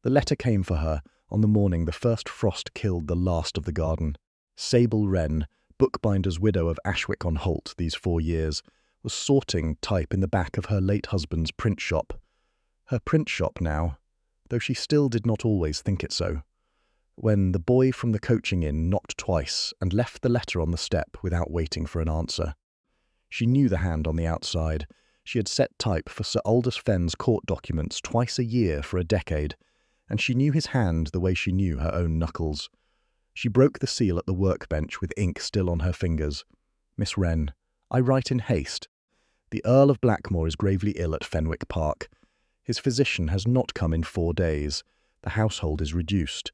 The letter came for her on the morning the first frost killed the last of the garden. Sable Wren, Bookbinder's widow of Ashwick-on-Holt these 4 years, was sorting type in the back of her late husband's print shop. Her print shop now, though she still did not always think it so. When the boy from the coaching inn knocked twice and left the letter on the step without waiting for an answer. She knew the hand on the outside. She had set type for Sir Aldous Fenn's court documents twice a year for a decade, and she knew his hand the way she knew her own knuckles. She broke the seal at the workbench with ink still on her fingers. "Miss Wren, I write in haste. The Earl of Blackmore is gravely ill at Fenwick Park. His physician has not come in 4 days. The household is reduced.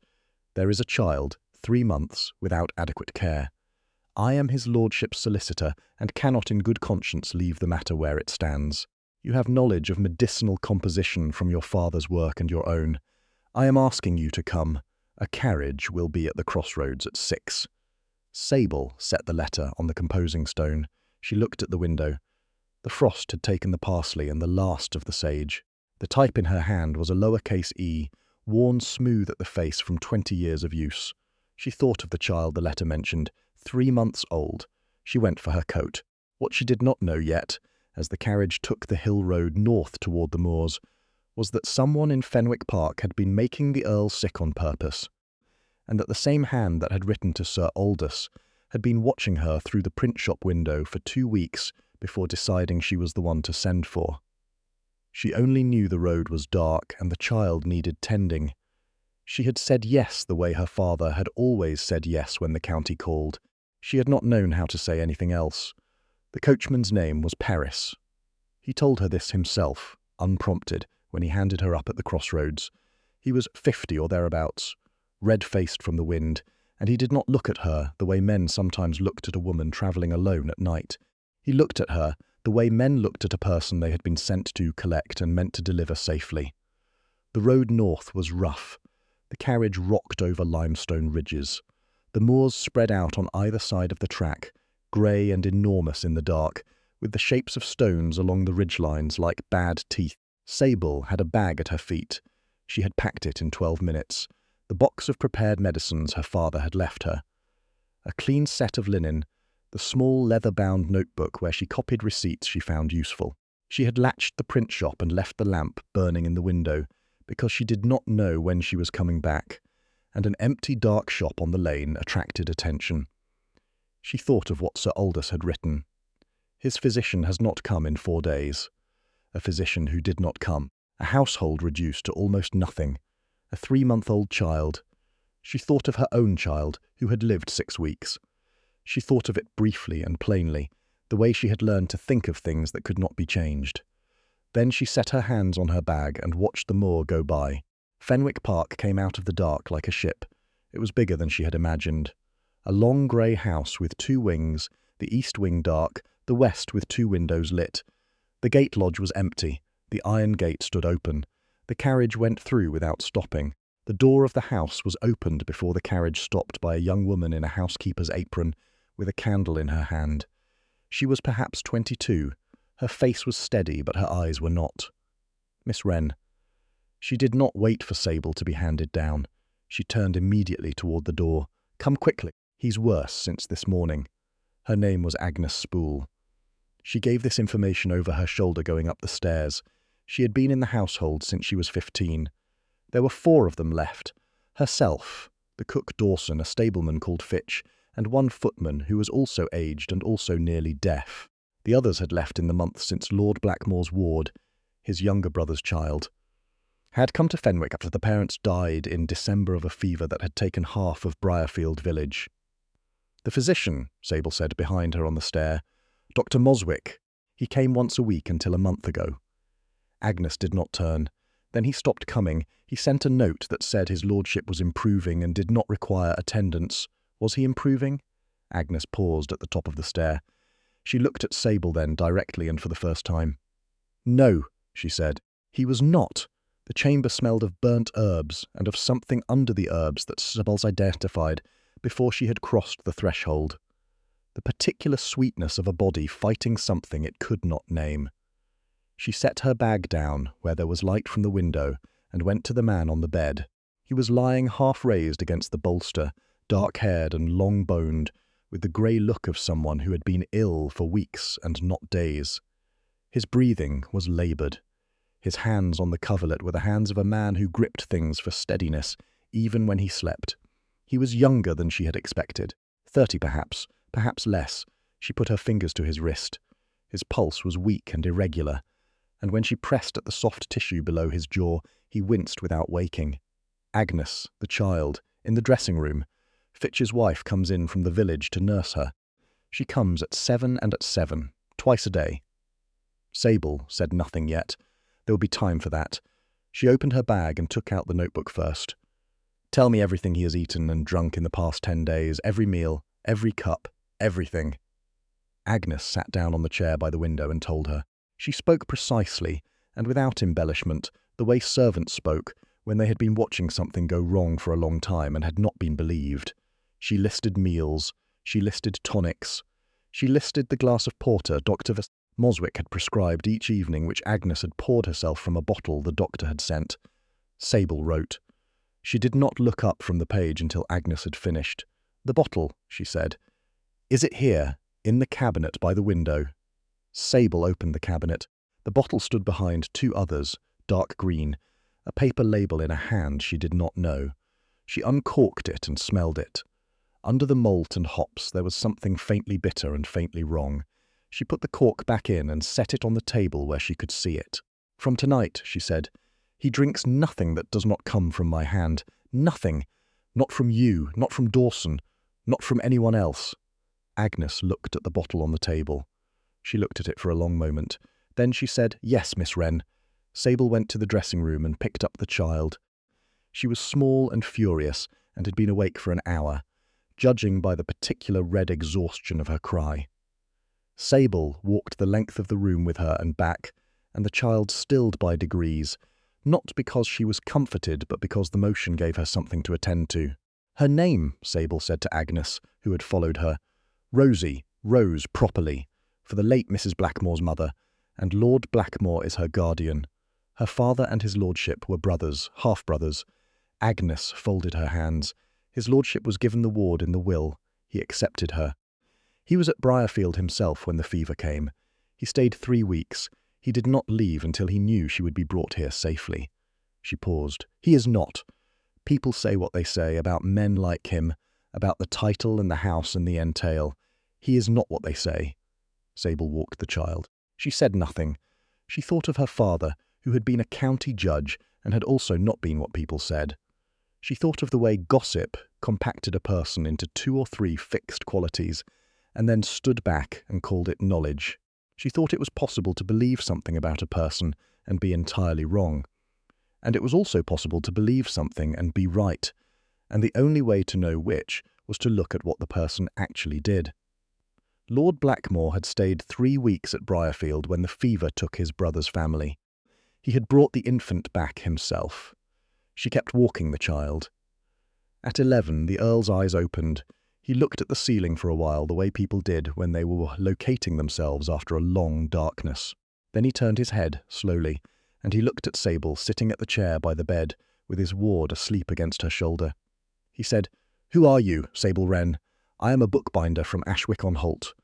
There is a child, 3 months, without adequate care. I am his lordship's solicitor and cannot in good conscience leave the matter where it stands. You have knowledge of medicinal composition from your father's work and your own. I am asking you to come. A carriage will be at the crossroads at 6. Sable set the letter on the composing stone. She looked at the window. The frost had taken the parsley and the last of the sage. The type in her hand was a lowercase e, worn smooth at the face from 20 years of use. She thought of the child the letter mentioned, 3 months old. She went for her coat. What she did not know yet, as the carriage took the hill road north toward the moors, was that someone in Fenwick Park had been making the Earl sick on purpose, and that the same hand that had written to Sir Aldous had been watching her through the print shop window for 2 weeks before deciding she was the one to send for. She only knew the road was dark and the child needed tending. She had said yes the way her father had always said yes when the county called. She had not known how to say anything else. The coachman's name was Paris. He told her this himself, unprompted, when he handed her up at the crossroads. He was 50 or thereabouts, red-faced from the wind, and he did not look at her the way men sometimes looked at a woman travelling alone at night. He looked at her the way men looked at a person they had been sent to collect and meant to deliver safely. The road north was rough. The carriage rocked over limestone ridges. The moors spread out on either side of the track, grey and enormous in the dark, with the shapes of stones along the ridgelines like bad teeth. Sable had a bag at her feet. She had packed it in 12 minutes. The box of prepared medicines her father had left her. A clean set of linen, the small leather-bound notebook where she copied receipts she found useful. She had latched the print shop and left the lamp burning in the window, because she did not know when she was coming back, and an empty dark shop on the lane attracted attention. She thought of what Sir Aldous had written. His physician has not come in 4 days. A physician who did not come. A household reduced to almost nothing. A 3-month-old child. She thought of her own child, who had lived 6 weeks. She thought of it briefly and plainly, the way she had learned to think of things that could not be changed. Then she set her hands on her bag and watched the moor go by. Fenwick Park came out of the dark like a ship. It was bigger than she had imagined. A long grey house with 2 wings, the east wing dark, the west with 2 windows lit. The gate lodge was empty. The iron gate stood open. The carriage went through without stopping. The door of the house was opened before the carriage stopped by a young woman in a housekeeper's apron, with a candle in her hand. She was perhaps 22. Her face was steady, but her eyes were not. "Miss Wren." She did not wait for Sable to be handed down. She turned immediately toward the door. "Come quickly. He's worse since this morning." Her name was Agnes Spool. She gave this information over her shoulder going up the stairs. She had been in the household since she was 15. There were 4 of them left. Herself, the cook Dawson, a stableman called Fitch, and 1 footman who was also aged and also nearly deaf. The others had left in the month since Lord Blackmore's ward, his younger brother's child, had come to Fenwick after the parents died in December of a fever that had taken half of Briarfield village. "The physician," Sable said behind her on the stair. "Dr. Moswick. He came once a week until a month ago." Agnes did not turn. Then he stopped coming. He sent a note that said his lordship was improving and did not require attendance. Was he improving? Agnes paused at the top of the stair. She looked at Sable then, directly and for the first time. "No," she said. "He was not." The chamber smelled of burnt herbs and of something under the herbs that Sybils identified before she had crossed the threshold. The particular sweetness of a body fighting something it could not name. She set her bag down where there was light from the window and went to the man on the bed. He was lying half-raised against the bolster, dark-haired and long-boned, with the grey look of someone who had been ill for weeks and not days. His breathing was laboured. His hands on the coverlet were the hands of a man who gripped things for steadiness, even when he slept. He was younger than she had expected. 30 perhaps less. She put her fingers to his wrist. His pulse was weak and irregular, and when she pressed at the soft tissue below his jaw, he winced without waking. Agnes, the child, in the dressing room. Fitch's wife comes in from the village to nurse her. She comes at 7 and at 7, twice a day. Sable said nothing yet. There would be time for that. She opened her bag and took out the notebook first. Tell me everything he has eaten and drunk in the past 10 days, every meal, every cup, everything. Agnes sat down on the chair by the window and told her. She spoke precisely, and without embellishment, the way servants spoke when they had been watching something go wrong for a long time and had not been believed. She listed meals. She listed tonics. She listed the glass of porter Dr. Moswick had prescribed each evening, which Agnes had poured herself from a bottle the doctor had sent. Sable wrote. She did not look up from the page until Agnes had finished. The bottle, she said. Is it here, in the cabinet by the window? Sable opened the cabinet. The bottle stood behind 2 others, dark green, a paper label in a hand she did not know. She uncorked it and smelled it. Under the malt and hops there was something faintly bitter and faintly wrong. She put the cork back in and set it on the table where she could see it. From tonight, she said, he drinks nothing that does not come from my hand. Nothing. Not from you, not from Dawson, not from anyone else. Agnes looked at the bottle on the table. She looked at it for a long moment. Then she said, Yes, Miss Wren. Sable went to the dressing room and picked up the child. She was small and furious and had been awake for an hour, judging by the particular red exhaustion of her cry. Sable walked the length of the room with her and back, and the child stilled by degrees, not because she was comforted, but because the motion gave her something to attend to. Her name, Sable said to Agnes, who had followed her. Rosie, Rose properly, for the late Mrs. Blackmore's mother, and Lord Blackmore is her guardian. Her father and his lordship were brothers, half-brothers. Agnes folded her hands. His lordship was given the ward in the will. He accepted her. He was at Briarfield himself when the fever came. He stayed 3 weeks. He did not leave until he knew she would be brought here safely. She paused. He is not. People say what they say about men like him, about the title and the house and the entail. He is not what they say. Sable walked the child. She said nothing. She thought of her father, who had been a county judge and had also not been what people said. She thought of the way gossip compacted a person into 2 or 3 fixed qualities, and then stood back and called it knowledge. She thought it was possible to believe something about a person and be entirely wrong. And it was also possible to believe something and be right, and the only way to know which was to look at what the person actually did. Lord Blackmore had stayed 3 weeks at Briarfield when the fever took his brother's family. He had brought the infant back himself. She kept walking the child. At 11, the Earl's eyes opened. He looked at the ceiling for a while, the way people did when they were locating themselves after a long darkness. Then he turned his head, slowly, and he looked at Sable sitting at the chair by the bed, with his ward asleep against her shoulder. He said, "Who are you, Sable Wren? I am a bookbinder from Ashwick-on-Holt.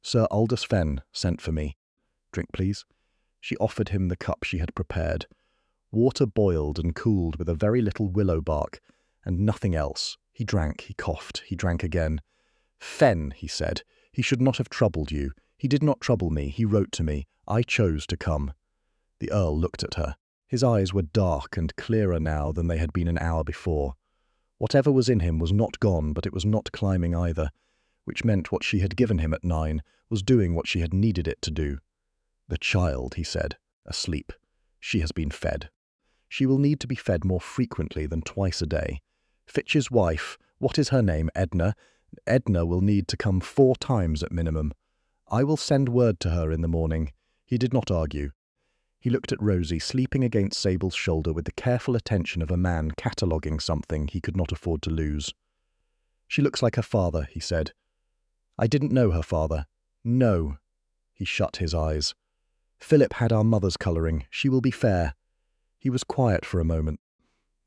Sir Aldous Fenn sent for me. Drink, please." She offered him the cup she had prepared. Water boiled and cooled with a very little willow bark, and nothing else. He drank, he coughed, he drank again. "Fenn," he said, "he should not have troubled you. He did not trouble me, he wrote to me. I chose to come." The Earl looked at her. His eyes were dark and clearer now than they had been an hour before. Whatever was in him was not gone, but it was not climbing either, which meant what she had given him at 9 was doing what she had needed it to do. "The child," he said, "asleep. She has been fed. She will need to be fed more frequently than twice a day. Fitch's wife, what is her name, Edna? Edna will need to come 4 times at minimum. I will send word to her in the morning." He did not argue. He looked at Rosie sleeping against Sable's shoulder with the careful attention of a man cataloguing something he could not afford to lose. "She looks like her father," he said. "I didn't know her father." "No." He shut his eyes. "Philip had our mother's colouring. She will be fair." He was quiet for a moment.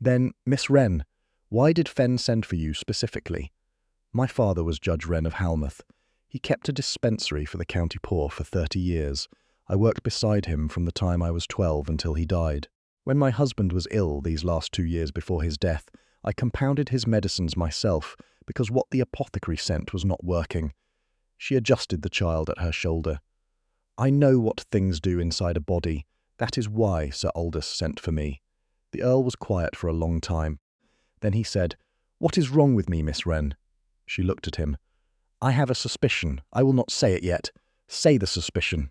Then, Miss Wren, why did Fen send for you specifically? My father was Judge Wren of Halmouth. He kept a dispensary for the county poor for 30 years. I worked beside him from the time I was 12 until he died. When my husband was ill these last 2 years before his death, I compounded his medicines myself because what the apothecary sent was not working. She adjusted the child at her shoulder. I know what things do inside a body. That is why Sir Aldous sent for me. The Earl was quiet for a long time. Then he said, "What is wrong with me, Miss Wren?" She looked at him. "I have a suspicion. I will not say it yet. Say the suspicion."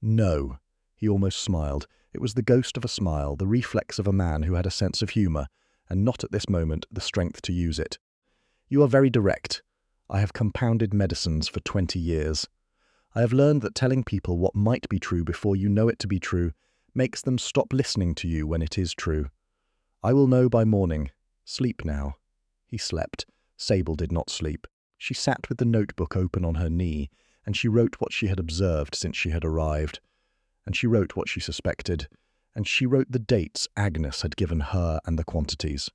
"No." He almost smiled. It was the ghost of a smile, the reflex of a man who had a sense of humour, and not at this moment the strength to use it. "You are very direct. I have compounded medicines for 20 years. I have learned that telling people what might be true before you know it to be true makes them stop listening to you when it is true. I will know by morning. Sleep now." He slept. Sable did not sleep. She sat with the notebook open on her knee, and she wrote what she had observed since she had arrived. And she wrote what she suspected, and she wrote the dates Agnes had given her and the quantities.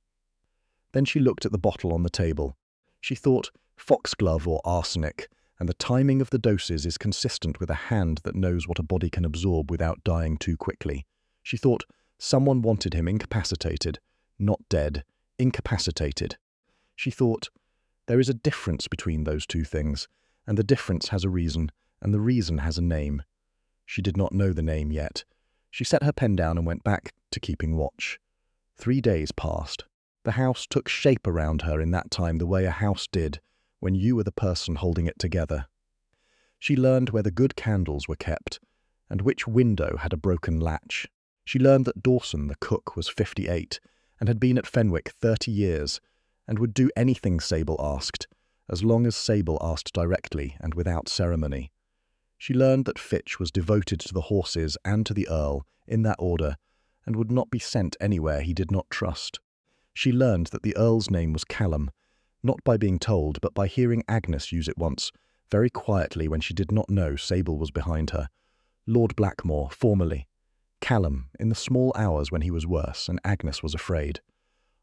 Then she looked at the bottle on the table. She thought, foxglove or arsenic, and the timing of the doses is consistent with a hand that knows what a body can absorb without dying too quickly. She thought, someone wanted him incapacitated, not dead, incapacitated. She thought, there is a difference between those two things, and the difference has a reason, and the reason has a name. She did not know the name yet. She set her pen down and went back to keeping watch. 3 days passed. The house took shape around her in that time the way a house did when you were the person holding it together. She learned where the good candles were kept, and which window had a broken latch. She learned that Dawson, the cook, was 58, and had been at Fenwick 30 years, and would do anything Sable asked, as long as Sable asked directly and without ceremony. She learned that Fitch was devoted to the horses and to the Earl, in that order, and would not be sent anywhere he did not trust. She learned that the Earl's name was Callum, not by being told, but by hearing Agnes use it once, very quietly when she did not know Sable was behind her. Lord Blackmore, formerly. Callum, in the small hours when he was worse, and Agnes was afraid.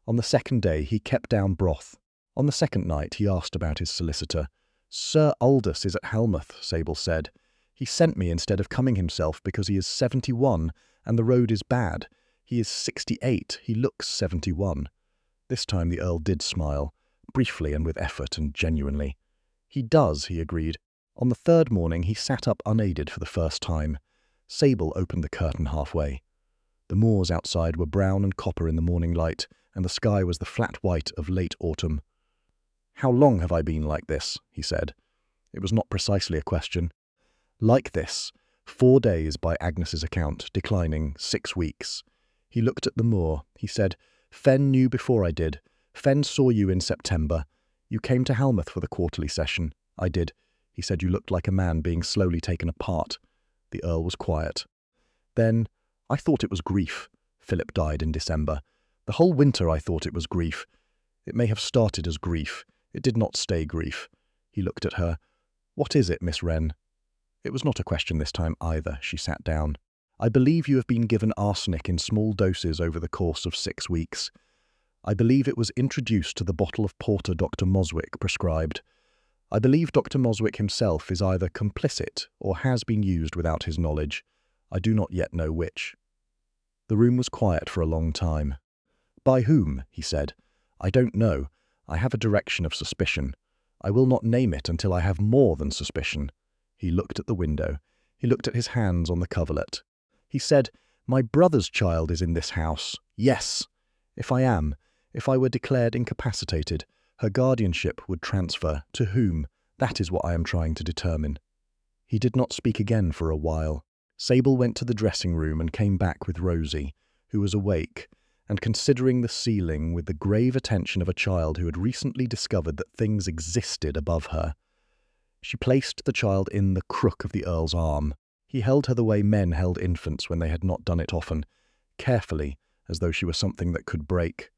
On the second day he kept down broth. On the second night he asked about his solicitor. "Sir Aldous is at Halmouth," Sable said. "He sent me instead of coming himself because he is 71 and the road is bad. He is 68. He looks 71. This time the Earl did smile, briefly and with effort and genuinely. "He does," he agreed. On the third morning he sat up unaided for the first time. Sable opened the curtain halfway. The moors outside were brown and copper in the morning light, and the sky was the flat white of late autumn. "How long have I been like this?" he said. It was not precisely a question. "Like this. 4 days by Agnes's account, declining 6 weeks. He looked at the moor. He said, "Fen knew before I did. Fen saw you in September. You came to Halmouth for the quarterly session." "I did." He said you looked like a man being slowly taken apart. The Earl was quiet. Then, "I thought it was grief. Philip died in December. The whole winter I thought it was grief. It may have started as grief. It did not stay grief." He looked at her. "What is it, Miss Wren?" It was not a question this time either. She sat down. "I believe you have been given arsenic in small doses over the course of 6 weeks. I believe it was introduced to the bottle of porter Dr. Moswick prescribed. I believe Dr. Moswick himself is either complicit or has been used without his knowledge. I do not yet know which." The room was quiet for a long time. "By whom?" he said. "I don't know. I have a direction of suspicion. I will not name it until I have more than suspicion." He looked at the window. He looked at his hands on the coverlet. He said, "My brother's child is in this house. Yes. If I were declared incapacitated, her guardianship would transfer. To whom? That is what I am trying to determine." He did not speak again for a while. Sable went to the dressing room and came back with Rosie, who was awake, and considering the ceiling with the grave attention of a child who had recently discovered that things existed above her. She placed the child in the crook of the Earl's arm. He held her the way men held infants when they had not done it often, carefully, as though she were something that could break,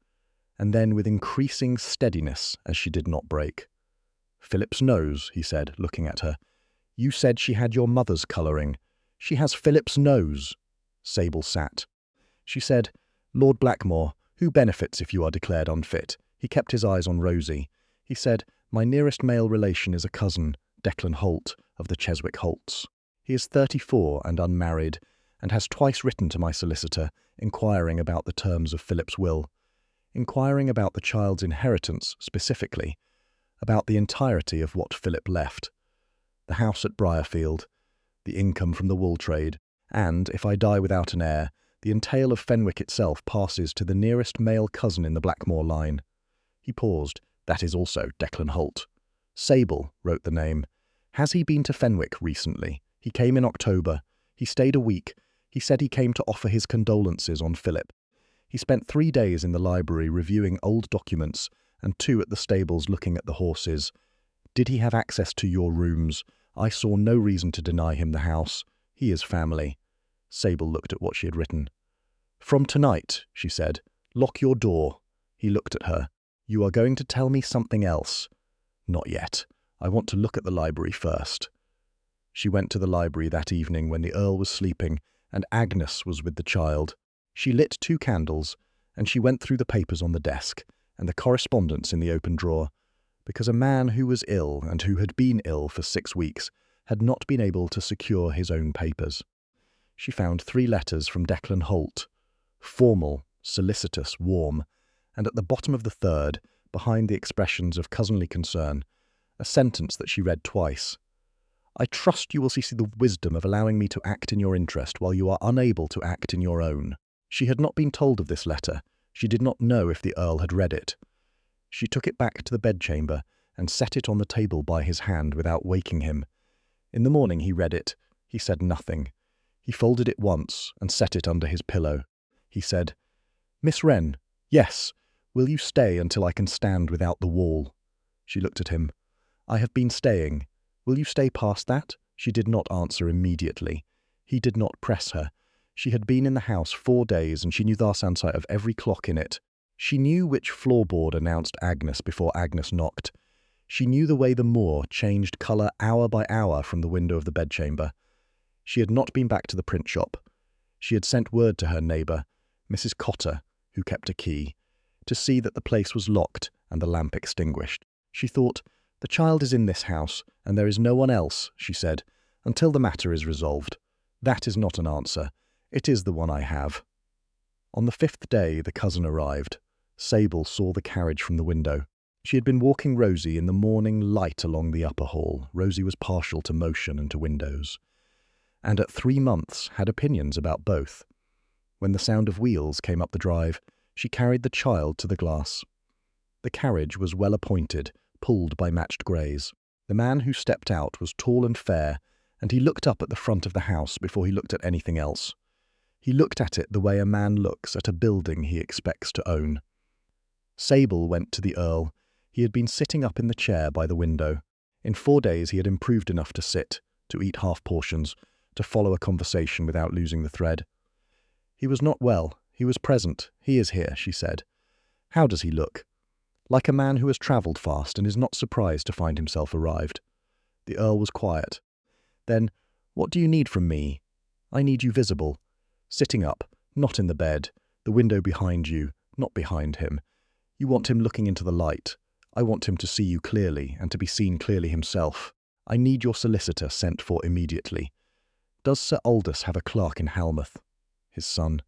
and then with increasing steadiness as she did not break. "Philip's nose," he said, looking at her. "You said she had your mother's colouring. She has Philip's nose." Sable sat. She said, Lord Blackmore, who benefits if you are declared unfit? He kept his eyes on Rosie. He said, my nearest male relation is a cousin, Declan Holt, of the Cheswick Holts. He is 34 and unmarried, and has twice written to my solicitor, inquiring about the terms of Philip's will, inquiring about the child's inheritance specifically, about the entirety of what Philip left, the house at Briarfield, the income from the wool trade, and, if I die without an heir, the entail of Fenwick itself passes to the nearest male cousin in the Blackmore line. He paused. That is also Declan Holt. Sable, wrote the name. Has he been to Fenwick recently? He came in October. He stayed a week. He said he came to offer his condolences on Philip. He spent 3 days in the library reviewing old documents and 2 at the stables looking at the horses. Did he have access to your rooms? I saw no reason to deny him the house. He is family. Sable looked at what she had written. From tonight, she said, lock your door. He looked at her. You are going to tell me something else. Not yet. I want to look at the library first. She went to the library that evening when the Earl was sleeping and Agnes was with the child. She lit 2 candles, and she went through the papers on the desk and the correspondence in the open drawer, because a man who was ill and who had been ill for 6 weeks had not been able to secure his own papers. She found 3 letters from Declan Holt, formal, solicitous, warm, and at the bottom of the 3rd, behind the expressions of cousinly concern, a sentence that she read twice. I trust you will see the wisdom of allowing me to act in your interest while you are unable to act in your own. She had not been told of this letter. She did not know if the Earl had read it. She took it back to the bedchamber and set it on the table by his hand without waking him. In the morning he read it. He said nothing. He folded it once and set it under his pillow. He said, Miss Wren, yes, will you stay until I can stand without the wall? She looked at him. I have been staying. Will you stay past that? She did not answer immediately. He did not press her. She had been in the house 4 days, and she knew the answer of every clock in it. She knew which floorboard announced Agnes before Agnes knocked. She knew the way the moor changed colour hour by hour from the window of the bedchamber. She had not been back to the print shop. She had sent word to her neighbour, Mrs. Cotter, who kept a key, to see that the place was locked and the lamp extinguished. She thought, the child is in this house, and there is no one else, she said, until the matter is resolved. That is not an answer. It is the one I have. On the 5th day the cousin arrived. Sable saw the carriage from the window. She had been walking Rosie in the morning light along the upper hall. Rosie was partial to motion and to windows, and at 3 months had opinions about both. When the sound of wheels came up the drive, she carried the child to the glass. The carriage was well appointed, pulled by matched greys. The man who stepped out was tall and fair, and he looked up at the front of the house before he looked at anything else. He looked at it the way a man looks at a building he expects to own. Sable went to the Earl. He had been sitting up in the chair by the window. In 4 days he had improved enough to sit, to eat half portions, to follow a conversation without losing the thread. He was not well. He was present. He is here, she said. How does he look? Like a man who has travelled fast and is not surprised to find himself arrived. The Earl was quiet. Then, what do you need from me? I need you visible. Sitting up, not in the bed, the window behind you, not behind him. You want him looking into the light. I want him to see you clearly and to be seen clearly himself. I need your solicitor sent for immediately. Does Sir Aldous have a clerk in Halmouth? His son.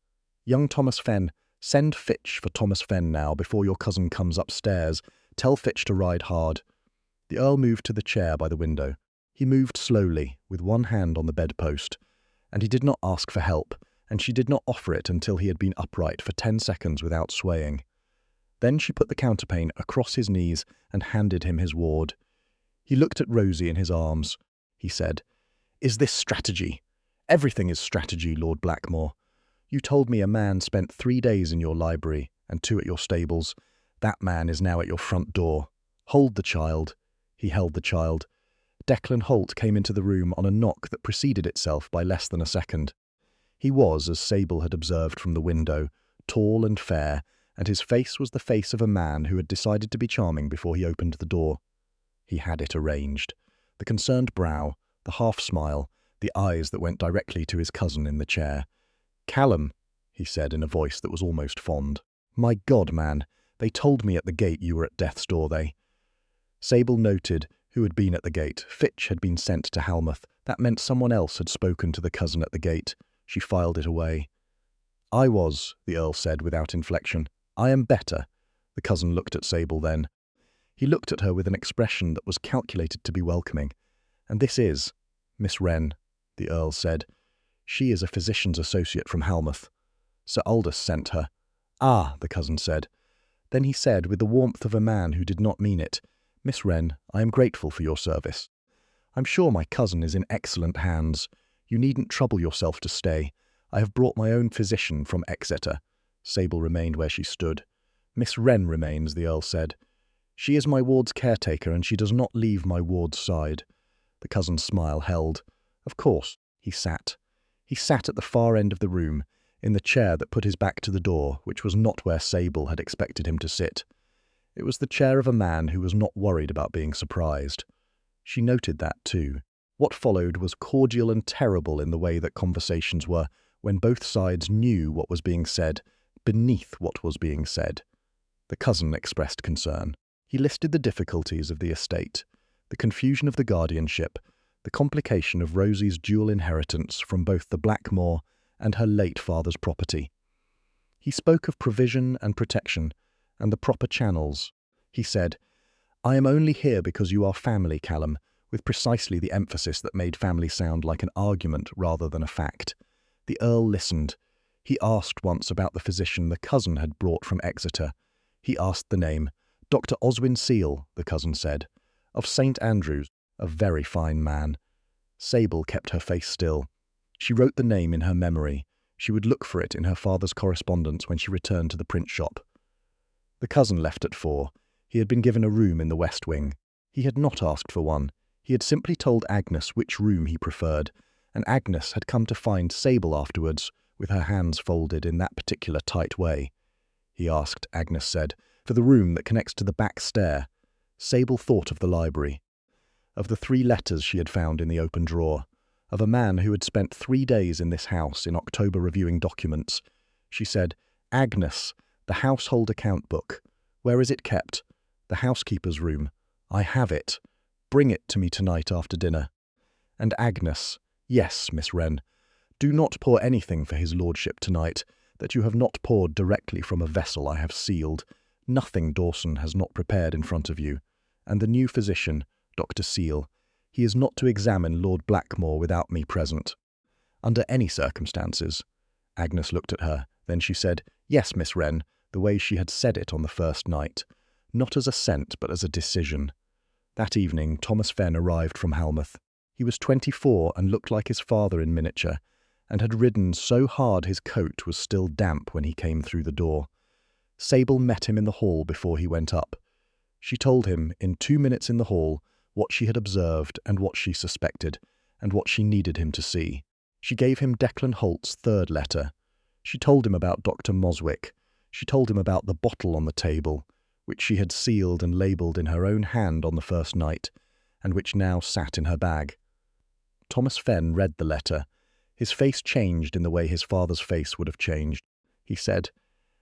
Young Thomas Fenn. Send Fitch for Thomas Fenn now before your cousin comes upstairs. Tell Fitch to ride hard. The Earl moved to the chair by the window. He moved slowly, with one hand on the bedpost, and he did not ask for help, and she did not offer it until he had been upright for 10 seconds without swaying. Then she put the counterpane across his knees and handed him his ward. He looked at Rosie in his arms. He said, Is this strategy? Everything is strategy, Lord Blackmore. You told me a man spent 3 days in your library and 2 at your stables. That man is now at your front door. Hold the child. He held the child. Declan Holt came into the room on a knock that preceded itself by less than a second. He was, as Sable had observed from the window, tall and fair, and his face was the face of a man who had decided to be charming before he opened the door. He had it arranged. The concerned brow, the half-smile, the eyes that went directly to his cousin in the chair. Callum, he said in a voice that was almost fond. "My God, man, they told me at the gate you were at death's door, they." Sable noted who had been at the gate. Fitch had been sent to Halmouth. That meant someone else had spoken to the cousin at the gate. She filed it away. "I was," the Earl said without inflection. "I am better." The cousin looked at Sable then. He looked at her with an expression that was calculated to be welcoming. "And this is Miss Wren," the Earl said. "She is a physician's associate from Halmouth. Sir Aldous sent her." "Ah," the cousin said. Then he said, with the warmth of a man who did not mean it, "Miss Wren, I am grateful for your service. I'm sure my cousin is in excellent hands. You needn't trouble yourself to stay. I have brought my own physician from Exeter." Sable remained where she stood. "Miss Wren remains," the Earl said. "She is my ward's caretaker, and she does not leave my ward's side." The cousin's smile held. "Of course." He sat. He sat at the far end of the room, in the chair that put his back to the door, which was not where Sable had expected him to sit. It was the chair of a man who was not worried about being surprised. She noted that, too. What followed was cordial and terrible in the way that conversations were, when both sides knew what was being said, beneath what was being said. The cousin expressed concern. He listed the difficulties of the estate, the confusion of the guardianship, the complication of Rosie's dual inheritance from both the Blackmore and her late father's property. He spoke of provision and protection, and the proper channels. He said, "I am only here because you are family, Callum," with precisely the emphasis that made family sound like an argument rather than a fact. The Earl listened. He asked once about the physician the cousin had brought from Exeter. He asked the name. "Dr. Oswin Seal," the cousin said. "Of St. Andrews, a very fine man." Sable kept her face still. She wrote the name in her memory. She would look for it in her father's correspondence when she returned to the print shop. The cousin left at 4. He had been given a room in the west wing. He had not asked for one. He had simply told Agnes which room he preferred, and Agnes had come to find Sable afterwards, with her hands folded in that particular tight way. He asked, Agnes said, for the room that connects to the back stair. Sable thought of the library, of the 3 letters she had found in the open drawer, of a man who had spent 3 days in this house in October reviewing documents. She said, "Agnes, the household account book. Where is it kept?" "The housekeeper's room." "I have it. Bring it to me tonight after dinner." And Agnes, "Yes, Miss Wren. Do not pour anything for his lordship tonight that you have not poured directly from a vessel I have sealed. Nothing Dawson has not prepared in front of you. And the new physician, Dr. Seal, he is not to examine Lord Blackmore without me present. Under any circumstances." Agnes looked at her. Then she said, "Yes, Miss Wren," the way she had said it on the first night. Not as assent, but as a decision. That evening, Thomas Fenn arrived from Halmouth. He was 24 and looked like his father in miniature, and had ridden so hard his coat was still damp when he came through the door. Sable met him in the hall before he went up. She told him, in 2 minutes in the hall, what she had observed and what she suspected, and what she needed him to see. She gave him Declan Holt's 3rd letter. She told him about Dr. Moswick. She told him about the bottle on the table, which she had sealed and labelled in her own hand on the first night, and which now sat in her bag. Thomas Fenn read the letter. His face changed in the way his father's face would have changed. He said,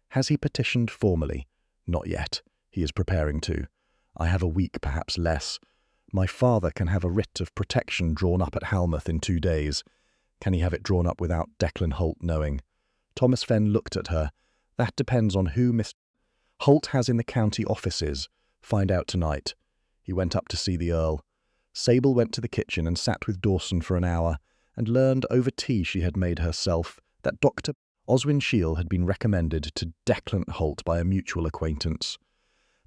"Has he petitioned formally?" "Not yet. He is preparing to. I have a week, perhaps less. My father can have a writ of protection drawn up at Halmouth in 2 days. Can he have it drawn up without Declan Holt knowing?" Thomas Fenn looked at her. "That depends on who Miss Holt has in the county offices. Find out tonight." He went up to see the Earl. Sable went to the kitchen and sat with Dawson for an hour, and learned over tea she had made herself that Dr. Oswin Shiel had been recommended to Declan Holt by a mutual acquaintance,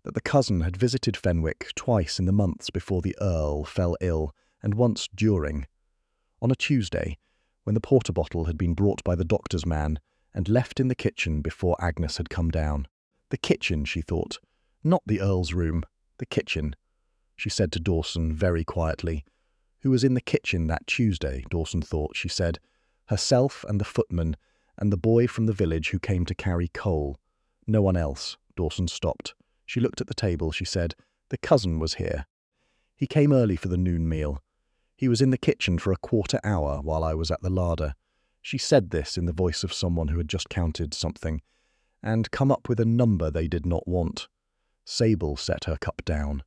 that the cousin had visited Fenwick twice in the months before the Earl fell ill, and once during. On a Tuesday, when the porter bottle had been brought by the doctor's man, and left in the kitchen before Agnes had come down. The kitchen, she thought. Not the Earl's room. The kitchen. She said to Dawson very quietly. Who was in the kitchen that Tuesday, Dawson thought, she said. Herself and the footman, and the boy from the village who came to carry coal. No one else. Dawson stopped. She looked at the table. She said, "The cousin was here. He came early for the noon meal. He was in the kitchen for a quarter hour while I was at the larder." She said this in the voice of someone who had just counted something, and come up with a number they did not want. Sable set her cup down.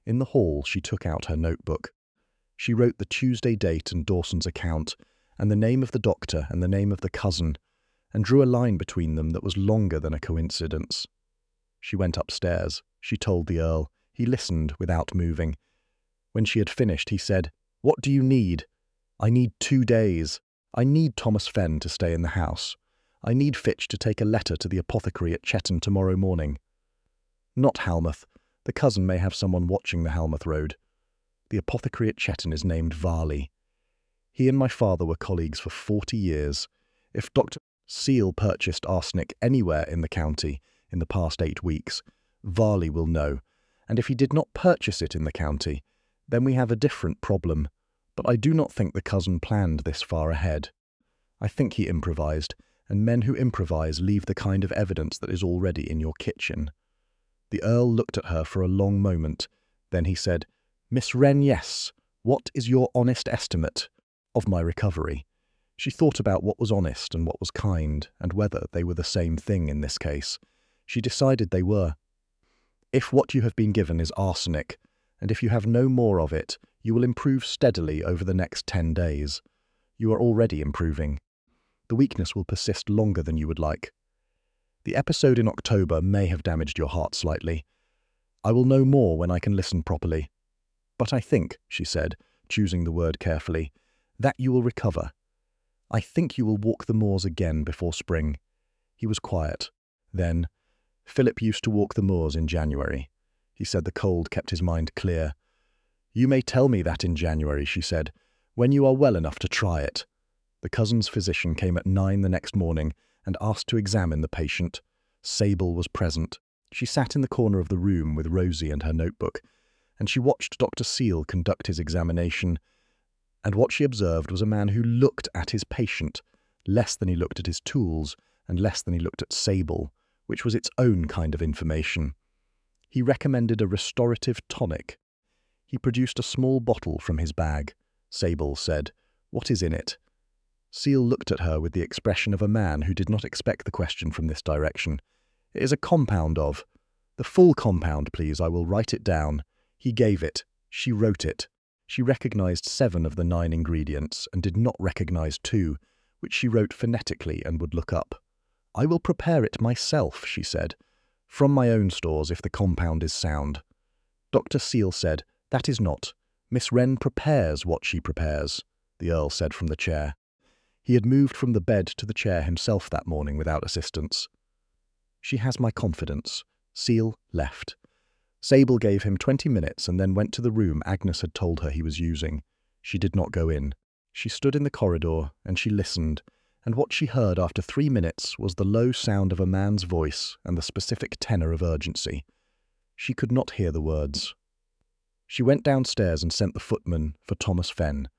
In the hall, she took out her notebook. She wrote the Tuesday date and Dawson's account, and the name of the doctor and the name of the cousin, and drew a line between them that was longer than a coincidence. She went upstairs. She told the Earl. He listened without moving. When she had finished, he said, "What do you need?" "I need 2 days. I need Thomas Fenn to stay in the house. I need Fitch to take a letter to the apothecary at Chetton tomorrow morning." "Not Halmouth. The cousin may have someone watching the Halmouth Road. The apothecary at Chetton is named Varley. He and my father were colleagues for 40 years. If Dr. Seal purchased arsenic anywhere in the county in the past 8 weeks, Varley will know, and if he did not purchase it in the county, then we have a different problem. But I do not think the cousin planned this far ahead. I think he improvised, and men who improvise leave the kind of evidence that is already in your kitchen." The Earl looked at her for a long moment. Then he said, "Miss Wren, yes. What is your honest estimate of my recovery?" She thought about what was honest and what was kind, and whether they were the same thing in this case. She decided they were. "If what you have been given is arsenic, and if you have no more of it, you will improve steadily over the next 10 days. You are already improving. The weakness will persist longer than you would like. The episode in October may have damaged your heart slightly. I will know more when I can listen properly. But I think," she said, choosing the word carefully, "that you will recover. I think you will walk the moors again before spring." He was quiet. Then, "Philip used to walk the moors in January." He said the cold kept his mind clear. "You may tell me that in January," she said, "when you are well enough to try it." The cousin's physician came at 9 the next morning and asked to examine the patient. Sable was present. She sat in the corner of the room with Rosie and her notebook, and she watched Dr. Seal conduct his examination, and what she observed was a man who looked at his patient less than he looked at his tools and less than he looked at Sable, which was its own kind of information. He recommended a restorative tonic. He produced a small bottle from his bag. Sable said, "What is in it?" Seal looked at her with the expression of a man who did not expect the question from this direction. "It is a compound of—" "The full compound, please. I will write it down." He gave it. She wrote it. She recognized 7 of the 9 ingredients and did not recognize 2, which she wrote phonetically and would look up. "I will prepare it myself," she said, "from my own stores if the compound is sound." Dr. Seal said, "That is not. Miss Wren prepares what she prepares," the Earl said from the chair. He had moved from the bed to the chair himself that morning without assistance. "She has my confidence." Seal left. Sable gave him 20 minutes and then went to the room Agnes had told her he was using. She did not go in. She stood in the corridor and she listened, and what she heard after 3 minutes was the low sound of a man's voice and the specific tenor of urgency. She could not hear the words. She went downstairs and sent the footman for Thomas Fenn.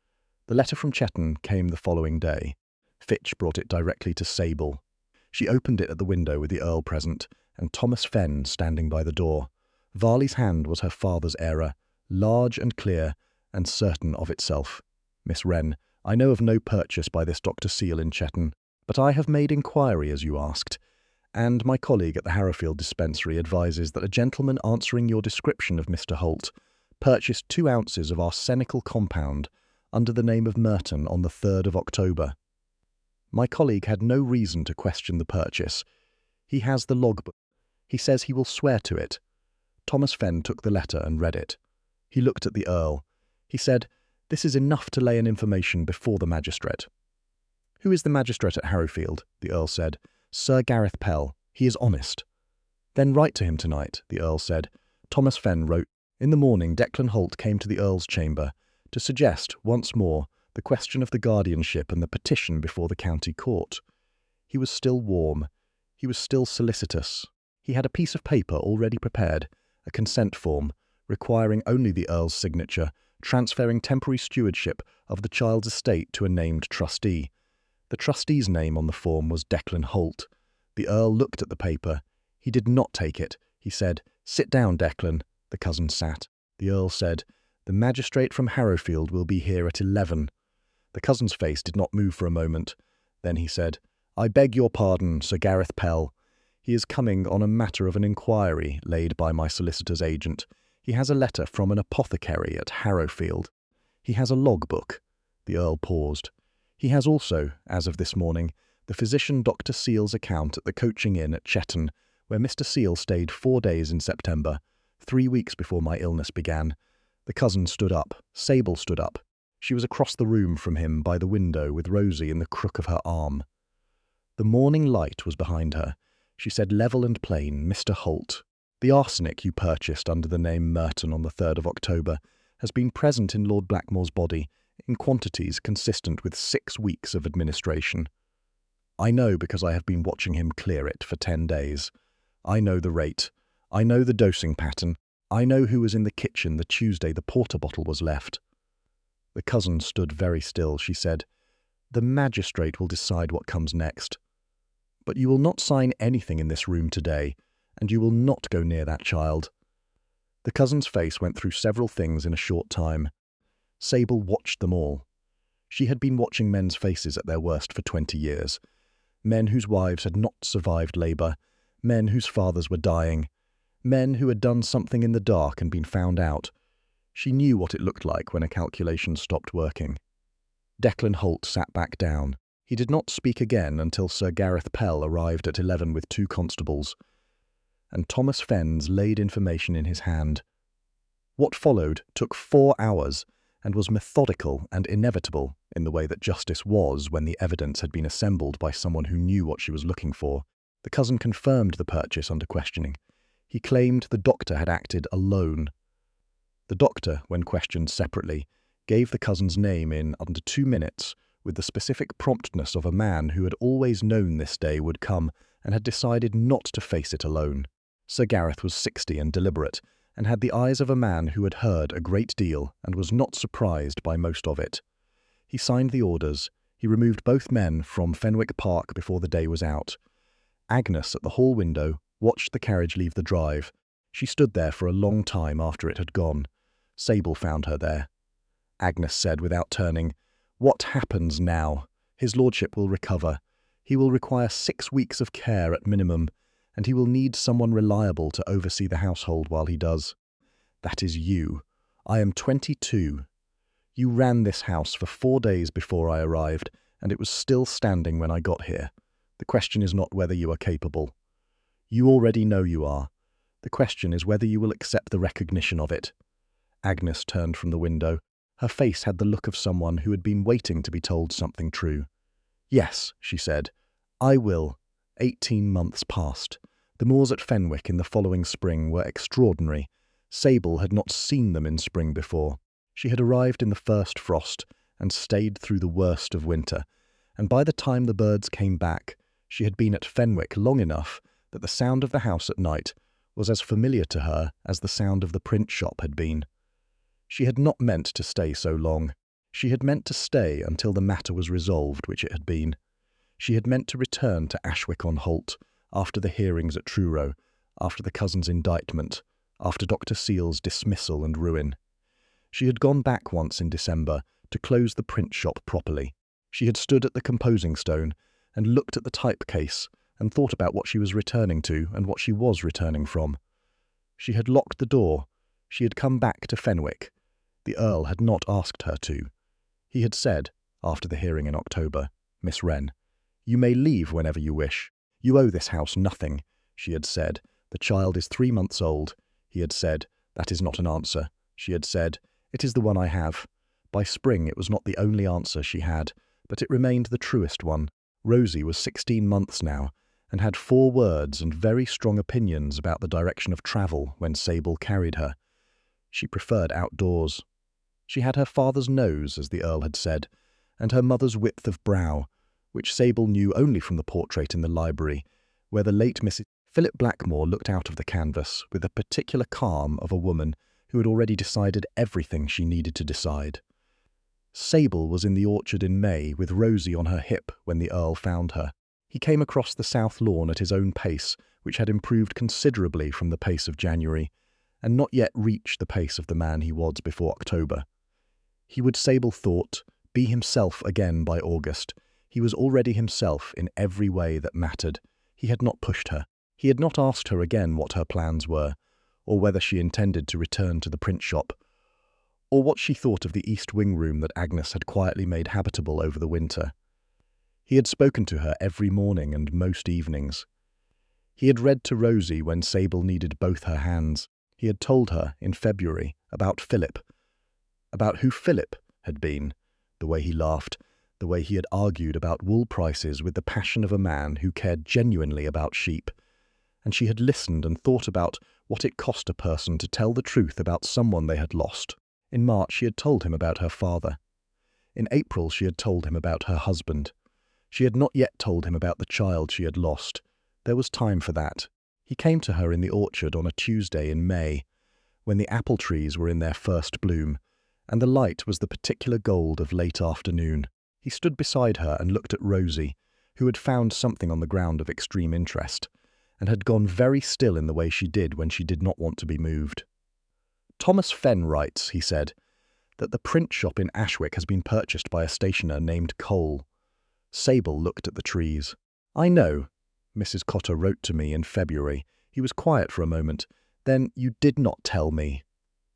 The letter from Chetton came the following day. Fitch brought it directly to Sable. She opened it at the window with the Earl present, and Thomas Fenn standing by the door. Varley's hand was her father's error, large and clear, and certain of itself. "Miss Wren, I know of no purchase by this Dr. Seal in Chetton, but I have made inquiry as you asked, and my colleague at the Harrowfield dispensary advises that a gentleman answering your description of Mr. Holt purchased 2 ounces of arsenical compound under the name of Merton on the 3rd of October. My colleague had no reason to question the purchase. He has the logbook. He says he will swear to it." Thomas Fenn took the letter and read it. He looked at the Earl. He said, "This is enough to lay an information before the magistrate." "Who is the magistrate at Harrowfield?" the Earl said. "Sir Gareth Pell. He is honest." "Then write to him tonight," the Earl said. Thomas Fenn wrote. In the morning, Declan Holt came to the Earl's chamber to suggest, once more, the question of the guardianship and the petition before the county court. He was still warm. He was still solicitous. He had a piece of paper already prepared, a consent form, requiring only the Earl's signature, transferring temporary stewardship of the child's estate to a named trustee. The trustee's name on the form was Declan Holt. The Earl looked at the paper. He did not take it. He said, "Sit down, Declan." The cousin sat. The Earl said, "The magistrate from Harrowfield will be here at 11. The cousin's face did not move for a moment. Then he said, "I beg your pardon, Sir Gareth Pell. He is coming on a matter of an inquiry laid by my solicitor's agent. He has a letter from an apothecary at Harrowfield. He has a logbook." The Earl paused. "He has also, as of this morning, the physician Dr. Seal's account at the coaching inn at Chetton, where Mr. Seal stayed 4 days in September, 3 weeks before my illness began." The cousin stood up. Sable stood up. She was across the room from him by the window with Rosie in the crook of her arm. The morning light was behind her. She said level and plain, "Mr. Holt, the arsenic you purchased under the name Merton on the 3rd of October has been present in Lord Blackmore's body in quantities consistent with 6 weeks of administration. I know because I have been watching him clear it for 10 days. I know the rate. I know the dosing pattern. I know who was in the kitchen the Tuesday the porter bottle was left." The cousin stood very still. She said, "The magistrate will decide what comes next. But you will not sign anything in this room today, and you will not go near that child." The cousin's face went through several things in a short time. Sable watched them all. She had been watching men's faces at their worst for 20 years. Men whose wives had not survived labour, men whose fathers were dying, men who had done something in the dark and been found out. She knew what it looked like when a calculation stopped working. Declan Holt sat back down. He did not speak again until Sir Gareth Pell arrived at 11 with 2 constables, and Thomas Fens laid information in his hand. What followed took 4 hours and was methodical and inevitable in the way that justice was when the evidence had been assembled by someone who knew what she was looking for. The cousin confirmed the purchase under questioning. He claimed the doctor had acted alone. The doctor, when questioned separately, gave the cousin's name in under 2 minutes with the specific promptness of a man who had always known this day would come and had decided not to face it alone. Sir Gareth was 60 and deliberate, and had the eyes of a man who had heard a great deal and was not surprised by most of it. He signed the orders. He removed both men from Fenwick Park before the day was out. Agnes, at the hall window, watched the carriage leave the drive. She stood there for a long time after it had gone. Sable found her there. Agnes said without turning, "What happens now? His lordship will recover. He will require 6 weeks of care at minimum, and he will need someone reliable to oversee the household while he does. That is you. I am 22. You ran this house for 4 days before I arrived, and it was still standing when I got here. The question is not whether you are capable. You already know you are. The question is whether you will accept the recognition of it." Agnes turned from the window. Her face had the look of someone who had been waiting to be told something true. "Yes," she said, "I will." 18 months passed. The moors at Fenwick in the following spring were extraordinary. Sable had not seen them in spring before. She had arrived in the first frost and stayed through the worst of winter, and by the time the birds came back, she had been at Fenwick long enough that the sound of the house at night was as familiar to her as the sound of the print shop had been. She had not meant to stay so long. She had meant to stay until the matter was resolved, which it had been. She had meant to return to Ashwick-on-Holt after the hearings at Truro, after the cousin's indictment, after Dr. Seal's dismissal and ruin. She had gone back once in December to close the print shop properly. She had stood at the composing stone and looked at the type case and thought about what she was returning to and what she was returning from. She had locked the door. She had come back to Fenwick. The Earl had not asked her to. He had said, after the hearing in October, "Miss Wren, you may leave whenever you wish. You owe this house nothing." She had said, "The child is 3 months old." He had said, "That is not an answer." She had said, "It is the one I have." By spring it was not the only answer she had, but it remained the truest one. Rosie was 16 months now, and had 4 words and very strong opinions about the direction of travel when Sable carried her. She preferred outdoors. She had her father's nose, as the Earl had said, and her mother's width of brow, which Sable knew only from the portrait in the library, where the late Mrs. Philip Blackmore looked out of the canvas with the particular calm of a woman who had already decided everything she needed to decide. Sable was in the orchard in May with Rosie on her hip when the Earl found her. He came across the south lawn at his own pace, which had improved considerably from the pace of January, and not yet reached the pace of the man he was before October. He would, Sable thought, be himself again by August. He was already himself in every way that mattered. He had not pushed her. He had not asked her again what her plans were, or whether she intended to return to the print shop, or what she thought of the east wing room that Agnes had quietly made habitable over the winter. He had spoken to her every morning and most evenings. He had read to Rosie when Sable needed both her hands. He had told her, in February, about Philip, about who Philip had been, the way he laughed, the way he had argued about wool prices with the passion of a man who cared genuinely about sheep, and she had listened and thought about what it cost a person to tell the truth about someone they had lost. In March she had told him about her father. In April she had told him about her husband. She had not yet told him about the child she had lost. There was time for that. He came to her in the orchard on a Tuesday in May, when the apple trees were in their first bloom, and the light was the particular gold of late afternoon. He stood beside her and looked at Rosie, who had found something on the ground of extreme interest, and had gone very still in the way she did when she did not want to be moved. "Thomas Fenn writes," he said, "that the print shop in Ashwick has been purchased by a stationer named Cole." Sable looked at the trees. "I know. Mrs. Cotter wrote to me in February." He was quiet for a moment. "Then you did not tell me."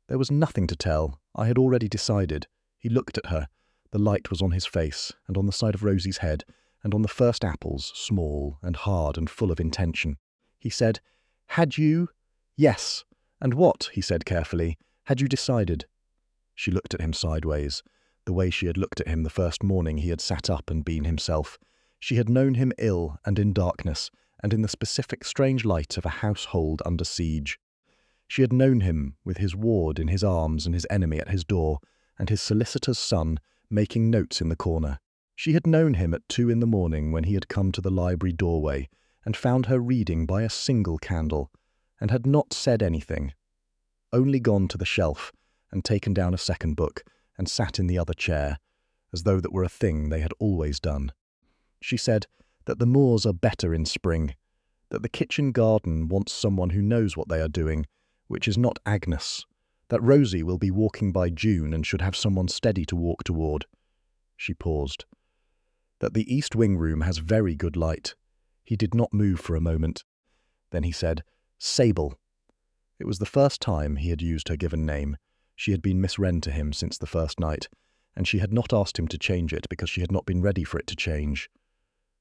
"There was nothing to tell. I had already decided." He looked at her. The light was on his face, and on the side of Rosie's head, and on the first apples, small and hard and full of intention. He said, "Had you—" "Yes. And what?" he said carefully. "Had you decided?" She looked at him sideways, the way she had looked at him the first morning he had sat up and been himself. She had known him ill and in darkness, and in the specific strange light of a household under siege. She had known him with his ward in his arms and his enemy at his door, and his solicitor's son making notes in the corner. She had known him at 2 in the morning when he had come to the library doorway and found her reading by a single candle, and had not said anything, only gone to the shelf and taken down a second book and sat in the other chair, as though that were a thing they had always done. She said that the moors are better in spring, that the kitchen garden wants someone who knows what they are doing, which is not Agnes, that Rosie will be walking by June and should have someone steady to walk toward. She paused. That the east wing room has very good light. He did not move for a moment. Then he said, "Sable." It was the first time he had used her given name. She had been Miss Wren to him since the first night, and she had not asked him to change it because she had not been ready for it to change.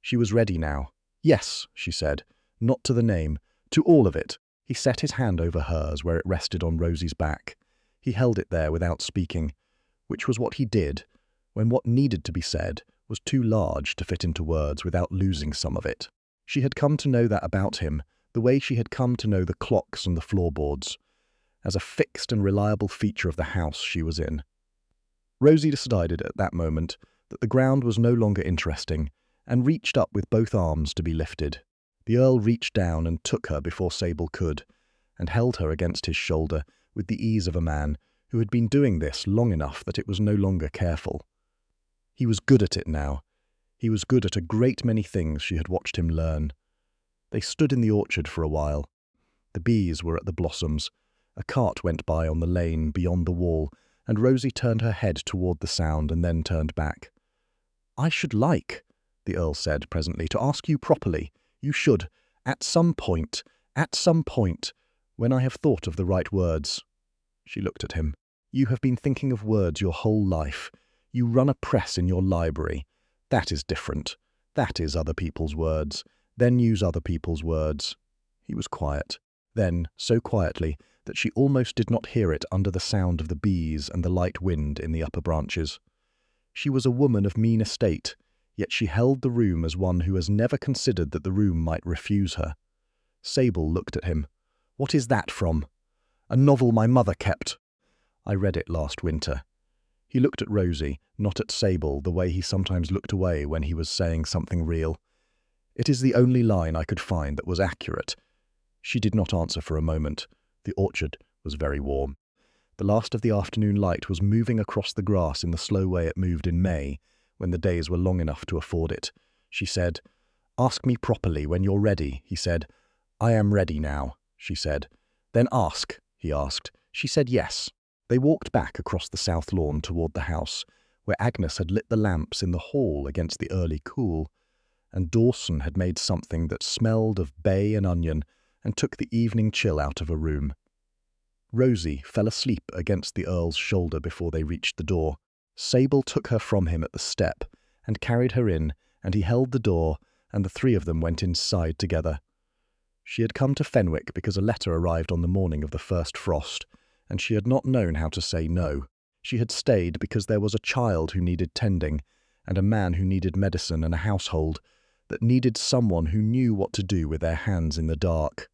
She was ready now. "Yes," she said, "not to the name, to all of it." He set his hand over hers where it rested on Rosie's back. He held it there without speaking, which was what he did when what needed to be said was too large to fit into words without losing some of it. She had come to know that about him, the way she had come to know the clocks and the floorboards, as a fixed and reliable feature of the house she was in. Rosie decided at that moment that the ground was no longer interesting, and reached up with both arms to be lifted. The Earl reached down and took her before Sable could, and held her against his shoulder with the ease of a man who had been doing this long enough that it was no longer careful. He was good at it now. He was good at a great many things she had watched him learn. They stood in the orchard for a while. The bees were at the blossoms. A cart went by on the lane beyond the wall, and Rosie turned her head toward the sound and then turned back. "I should like," the Earl said presently, "to ask you properly. You should, at some point, when I have thought of the right words." She looked at him. "You have been thinking of words your whole life. You run a press in your library. That is different. That is other people's words. Then use other people's words." He was quiet. Then, so quietly that she almost did not hear it under the sound of the bees and the light wind in the upper branches. She was a woman of mean estate, yet she held the room as one who has never considered that the room might refuse her. Sable looked at him. "What is that from?" "A novel my mother kept. I read it last winter." He looked at Rosie, not at Sable, the way he sometimes looked away when he was saying something real. "It is the only line I could find that was accurate." She did not answer for a moment. The orchard was very warm. The last of the afternoon light was moving across the grass in the slow way it moved in May, when the days were long enough to afford it. She said, "Ask me properly when you're ready," he said. "I am ready now," she said. "Then ask," he asked. She said yes. They walked back across the south lawn toward the house, where Agnes had lit the lamps in the hall against the early cool, and Dawson had made something that smelled of bay and onion and took the evening chill out of a room. Rosie fell asleep against the Earl's shoulder before they reached the door. Sable took her from him at the step and carried her in, and he held the door, and the three of them went inside together. She had come to Fenwick because a letter arrived on the morning of the first frost, and she had not known how to say no. She had stayed because there was a child who needed tending, and a man who needed medicine, and a household that needed someone who knew what to do with their hands in the dark.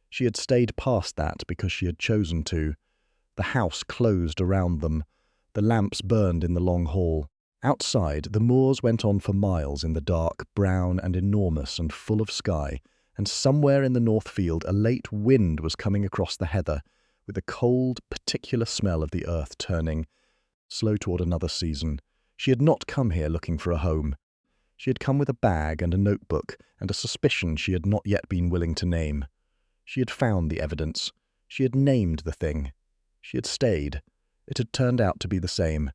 She had stayed past that because she had chosen to. The house closed around them. The lamps burned in the long hall. Outside, the moors went on for miles in the dark, brown and enormous and full of sky, and somewhere in the north field a late wind was coming across the heather, with a cold, particular smell of the earth turning, slow toward another season. She had not come here looking for a home. She had come with a bag and a notebook and a suspicion she had not yet been willing to name. She had found the evidence. She had named the thing. She had stayed. It had turned out to be the same.